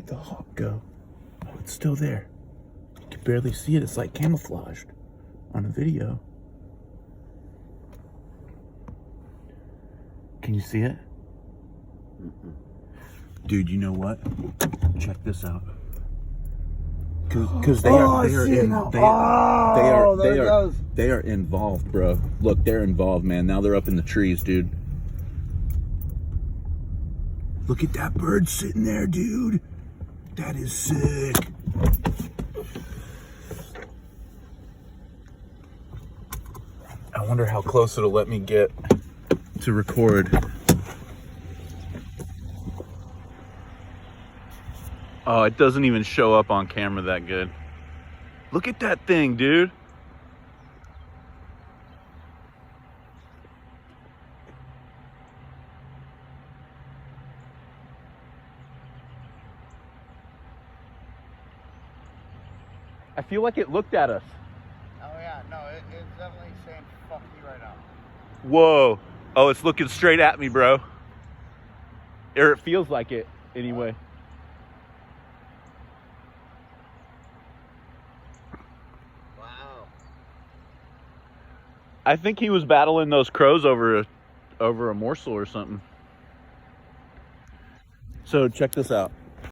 the hawk go? Oh, it's still there. You can barely see it. It's like camouflaged on a video. Can you see it? Dude, you know what? Check this out. Because they are involved, bro. Look, they're involved, man. Now they're up in the trees, dude. Look at that bird sitting there, dude. That is sick. I wonder how close it'll let me get to record. Oh, it doesn't even show up on camera that good. Look at that thing, dude. I feel like it looked at us. Oh yeah, no, it's definitely saying fuck you right now. Whoa. Oh, it's looking straight at me, bro. Or it feels like it, anyway. Wow. I think he was battling those crows over a morsel or something. So check this out.